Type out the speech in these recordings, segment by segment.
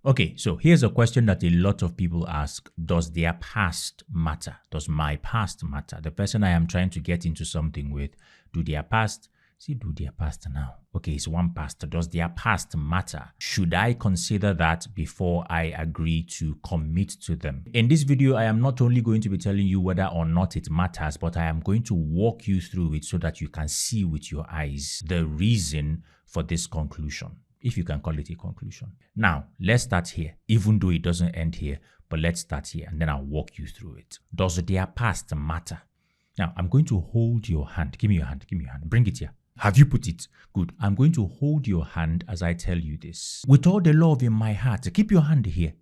Okay, so here's a question that a lot of people ask. Does their past matter? Does my past matter? The person I am trying to get into something with, do their past now? Okay, it's one past. Does their past matter? Should I consider that before I agree to commit to them? In this video, I am not only going to be telling you whether or not it matters, but I am going to walk you through it so that you can see with your eyes the reason for this conclusion, if you can call it a conclusion. Now, let's start here, even though it doesn't end here, but let's start here and then I'll walk you through it. Does their past matter? Now, I'm going to hold your hand. Give me your hand. Bring it here. Have you put it? Good. I'm going to hold your hand as I tell you this. With all the love in my heart, keep your hand here.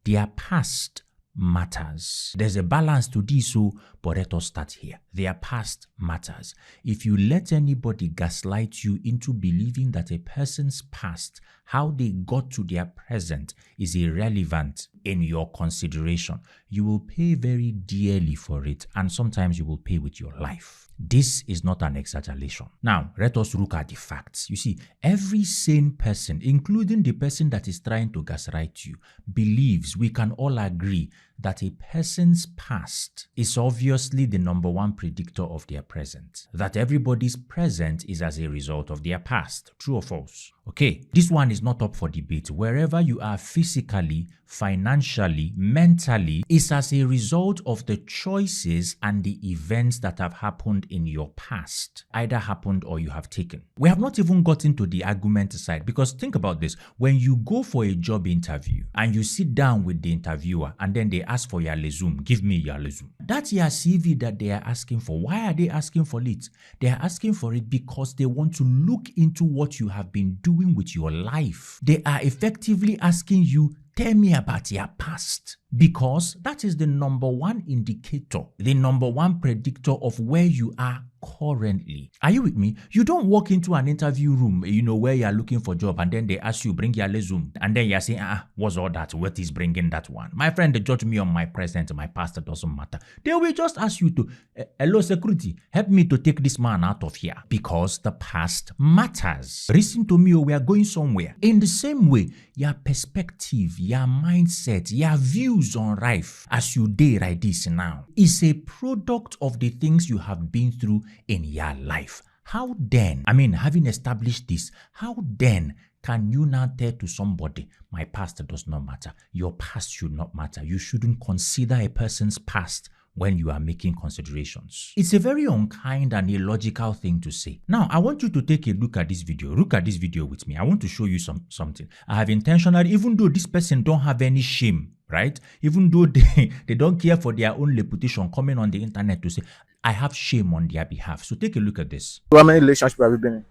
Their past matters. There's a balance to this, so but let us start here. Their past matters. If you let anybody gaslight you into believing that a person's past, how they got to their present, is irrelevant in your consideration, you will pay very dearly for it, and sometimes you will pay with your life. This is not an exaggeration. Now, let us look at the facts. You see, every sane person, including the person that is trying to gaslight you, believes, we can all agree, that a person's past is obviously the number one predictor of their present. That everybody's present is as a result of their past. True or false? Okay, this one is not up for debate. Wherever you are physically, financially, mentally, is as a result of the choices and the events that have happened in your past, either happened or you have taken. We have not even gotten to the argument side, because think about this. When you go for a job interview and you sit down with the interviewer and then they ask for your resume, give me your resume. That's your CV that they are asking for. Why are they asking for it? They are asking for it because they want to look into what you have been doing with your life. They are effectively asking you, tell me about your past, because that is the number one indicator, the number one predictor of where you are currently. Are you with me? You don't walk into an interview room, where you are looking for a job, and then they ask you, bring your resume, and then you're saying, what's all that? What is bringing that one? My friend, they judge me on my present, my past doesn't matter. They will just ask you to, hello security, help me to take this man out of here, because the past matters. Listen to me, we are going somewhere. In the same way, your perspective, your mindset, your views on life, as you did right this now, is a product of the things you have been through in your life. How then, having established this, how then can you now tell to somebody, my past does not matter? Your past should not matter. You shouldn't consider a person's past when you are making considerations. It's a very unkind and illogical thing to say. Now, I want you to take a look at this video. Look at this video with me. I want to show you something. I have intentionally, even though this person don't have any shame, right? Even though they don't care for their own reputation, coming on the internet to say, I have shame on their behalf. So take a look at this. How many relationships have you been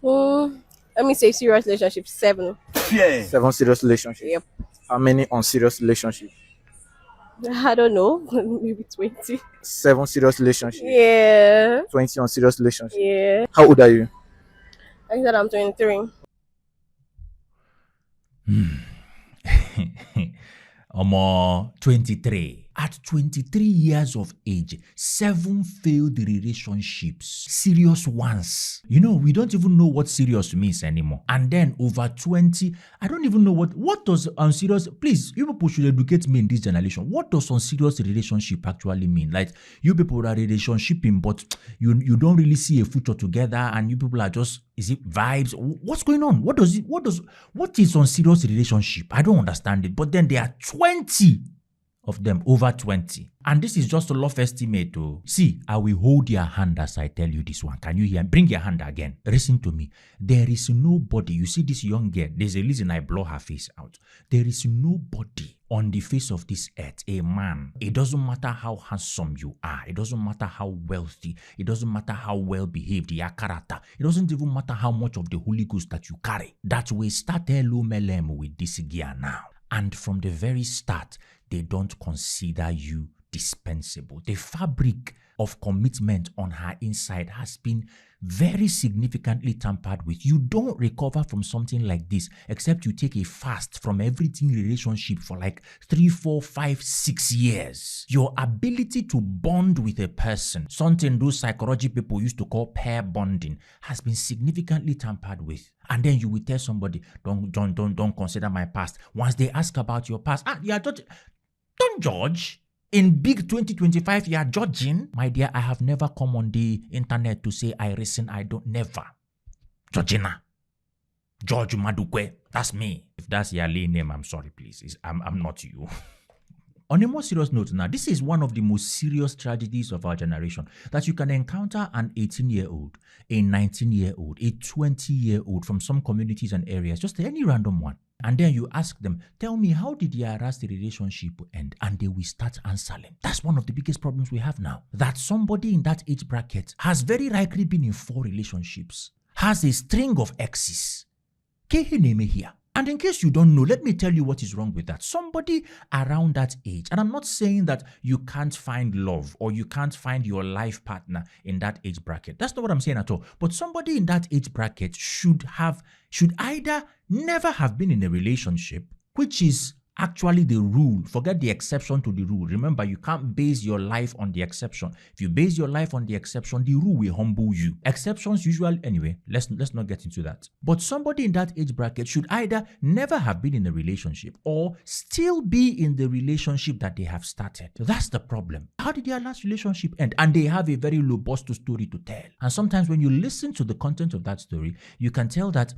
in? Let me say serious relationship, 7. Yeah. 7 serious relationships? Yep. How many unserious relationships? I don't know. Maybe 20. 7 serious relationships? Yeah. 20 unserious relationships? Yeah. How old are you? I said I'm 23. I'm 23. At 23 years of age, 7 failed relationships, serious ones. We don't even know what serious means anymore. And then over 20, I don't even know what does unserious, please, you people should educate me in this generation. What does unserious relationship actually mean? Like, you people are relationshiping, but you don't really see a future together, and you people are just, is it vibes? What's going on? What is unserious relationship? I don't understand it. But then there are 20 of them, over 20. And this is just a rough estimate to see. I will hold your hand as I tell you this one. Can you hear? Bring your hand again. Listen to me. There is nobody. You see this young girl. There's a reason I blow her face out. There is nobody on the face of this earth, a man. It doesn't matter how handsome you are. It doesn't matter how wealthy. It doesn't matter how well behaved your character. It doesn't even matter how much of the Holy Ghost that you carry. That will start with this gear now. And from the very start, they don't consider you indispensable. The fabric of commitment on her inside has been very significantly tampered with. You don't recover from something like this except you take a fast from everything relationship for like 3, 4, 5, 6 years. Your ability to bond with a person, something those psychology people used to call pair bonding, has been significantly tampered with. And then you will tell somebody, don't consider my past. Once they ask about your past, don't judge. In big 2025, you are judging. My dear, I have never come on the internet to say I listen, I don't, never. Georgina. George Madukwe. That's me. If that's your lay name, I'm sorry, please. I'm not you. On a more serious note now, this is one of the most serious tragedies of our generation, that you can encounter an 18-year-old, a 19-year-old, a 20-year-old from some communities and areas, just any random one. And then you ask them, tell me, how did your last relationship end? And they will start answering. That's one of the biggest problems we have now. That somebody in that age bracket has very likely been in 4 relationships, has a string of exes. Keheneme here. And in case you don't know, let me tell you what is wrong with that. Somebody around that age, and I'm not saying that you can't find love or you can't find your life partner in that age bracket. That's not what I'm saying at all. But somebody in that age bracket should either never have been in a relationship, which is actually the rule. Forget the exception to the rule. Remember, you can't base your life on the exception. If you base your life on the exception, the rule will humble you. Exceptions usually, anyway, let's not get into that. But somebody in that age bracket should either never have been in a relationship or still be in the relationship that they have started. So that's the problem. How did their last relationship end? And they have a very robust story to tell. And sometimes when you listen to the content of that story, you can tell that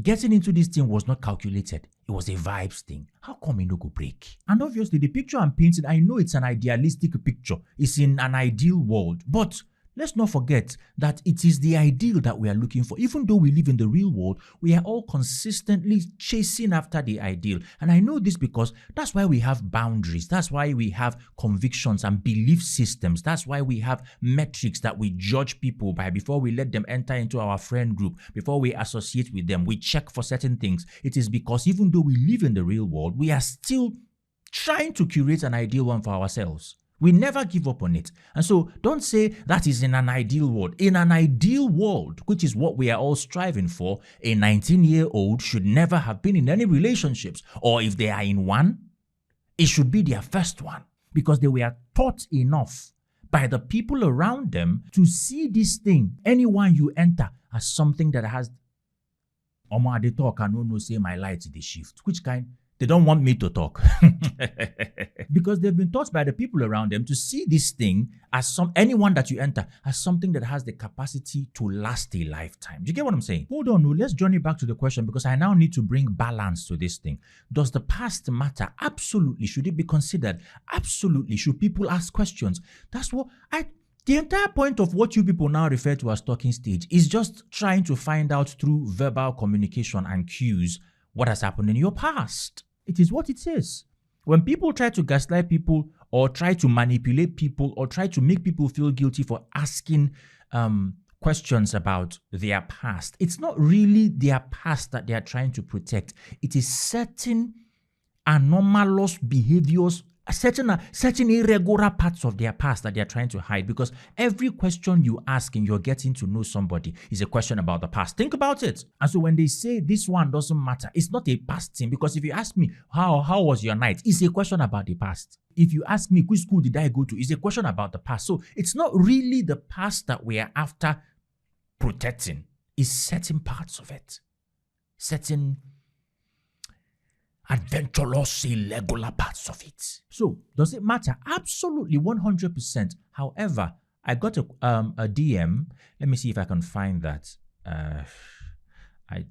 getting into this thing was not calculated. It was a vibes thing. How come it no go break? And obviously, the picture I'm painting, I know it's an idealistic picture. It's in an ideal world. But let's not forget that it is the ideal that we are looking for. Even though we live in the real world, we are all consistently chasing after the ideal. And I know this because that's why we have boundaries. That's why we have convictions and belief systems. That's why we have metrics that we judge people by before we let them enter into our friend group, before we associate with them. We check for certain things. It is because even though we live in the real world, we are still trying to curate an ideal one for ourselves. We never give up on it. And so don't say that is in an ideal world. In an ideal world, which is what we are all striving for, a 19-year-old should never have been in any relationships. Or if they are in one, it should be their first one. Because they were taught enough by the people around them to see this thing, anyone you enter, as something that has... Omo, they talk, I no say my light the shift. Which kind? They don't want me to talk. Because they've been taught by the people around them to see this thing as anyone that you enter as something that has the capacity to last a lifetime. Do you get what I'm saying? Hold on, let's journey back to the question because I now need to bring balance to this thing. Does the past matter? Absolutely. Should it be considered? Absolutely. Should people ask questions? That's what the entire point of what you people now refer to as talking stage is just trying to find out through verbal communication and cues what has happened in your past. It is what it is. When people try to gaslight people or try to manipulate people or try to make people feel guilty for asking questions about their past, it's not really their past that they are trying to protect. It is certain anomalous behaviors, certain irregular parts of their past that they are trying to hide, because every question you ask and you're getting to know somebody is a question about the past. Think about it. And so when they say this one doesn't matter, it's not a past thing, because if you ask me, how was your night? It's a question about the past. If you ask me, which school did I go to? It's a question about the past. So it's not really the past that we are after protecting. It's certain parts of it. Certain adventurous, irregular parts of it. So, does it matter? Absolutely, 100%. However, I got a DM. Let me see if I can find that. I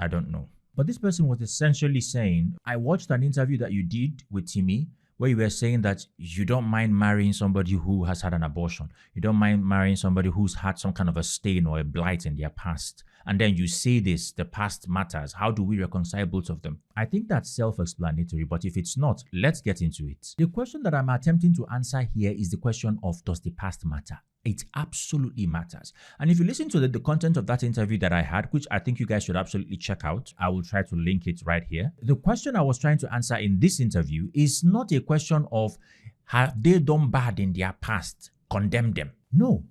don't know. But this person was essentially saying, I watched an interview that you did with Timmy, where you were saying that you don't mind marrying somebody who has had an abortion. You don't mind marrying somebody who's had some kind of a stain or a blight in their past. And then you say this, the past matters. How do we reconcile both of them? I think that's self-explanatory, but if it's not, let's get into it. The question that I'm attempting to answer here is the question of, does the past matter? It absolutely matters. And if you listen to the content of that interview that I had, which I think you guys should absolutely check out, I will try to link it right here. The question I was trying to answer in this interview is not a question of Have they done bad in their past? Condemn them. No.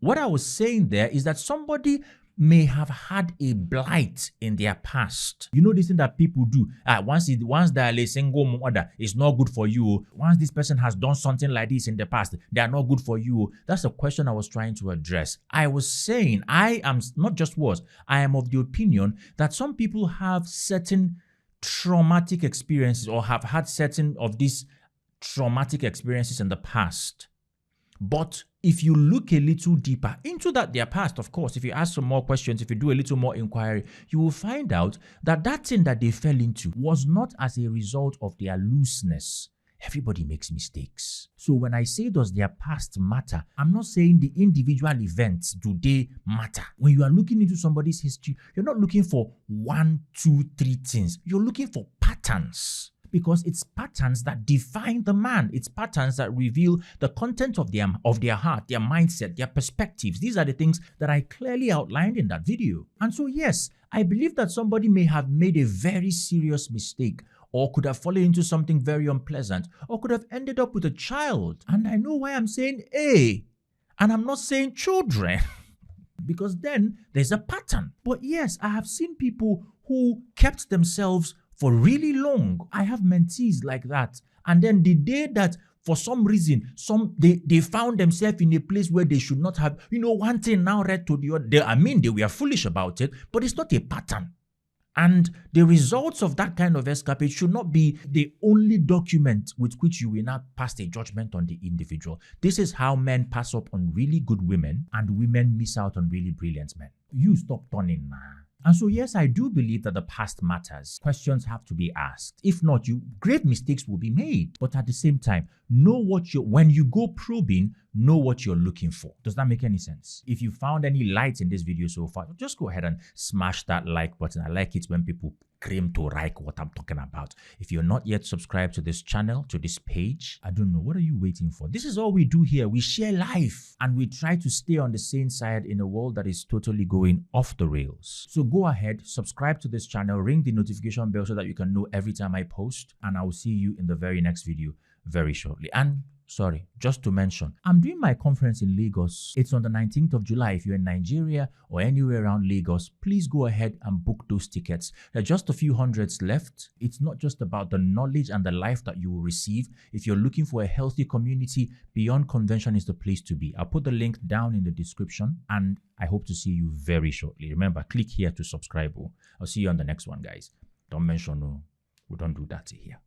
What I was saying there is that somebody may have had a blight in their past. You know this thing that people do. Once they're a single mother, it's not good for you. Once this person has done something like this in the past, they are not good for you. That's the question I was trying to address. I was saying, I am of the opinion that some people have certain traumatic experiences or have had certain of these traumatic experiences in the past. But if you look a little deeper into their past, of course, if you ask some more questions, if you do a little more inquiry, you will find out that that thing that they fell into was not as a result of their looseness. Everybody makes mistakes. So when I say does their past matter, I'm not saying the individual events, do they matter? When you are looking into somebody's history, you're not looking for 1, 2, 3 things. You're looking for patterns. Because it's patterns that define the man. It's patterns that reveal the content of their heart, their mindset, their perspectives. These are the things that I clearly outlined in that video. And so yes, I believe that somebody may have made a very serious mistake, or could have fallen into something very unpleasant, or could have ended up with a child. And I know why I'm saying a, and I'm not saying children. Because then there's a pattern. But yes, I have seen people who kept themselves for really long. I have mentees like that. And then the day that for some reason, they found themselves in a place where they should not have, one thing now read to the other. They were foolish about it, but it's not a pattern. And the results of that kind of escapade should not be the only document with which you will not pass a judgment on the individual. This is how men pass up on really good women and women miss out on really brilliant men. You stop turning, man. And so yes, I do believe that the past matters. Questions have to be asked. If not, grave mistakes will be made. But at the same time, when you go probing, know what you're looking for. Does that make any sense? If you found any light in this video so far, just go ahead and smash that like button. I like it when people claim to like what I'm talking about. If you're not yet subscribed to this channel, to this page, I don't know, what are you waiting for? This is all we do here. We share life and we try to stay on the same side in a world that is totally going off the rails. So go ahead, subscribe to this channel, ring the notification bell so that you can know every time I post, and I will see you in the very next video very shortly. And sorry, just to mention, I'm doing my conference in Lagos. It's on the 19th of July. If you're in Nigeria or anywhere around Lagos, please go ahead and book those tickets. There are just a few hundreds left. It's not just about the knowledge and the life that you will receive. If you're looking for a healthy community, Beyond Convention is the place to be. I'll put the link down in the description, and I hope to see you very shortly. Remember, click here to subscribe. I'll see you on the next one, guys. Don't mention no. We don't do that here.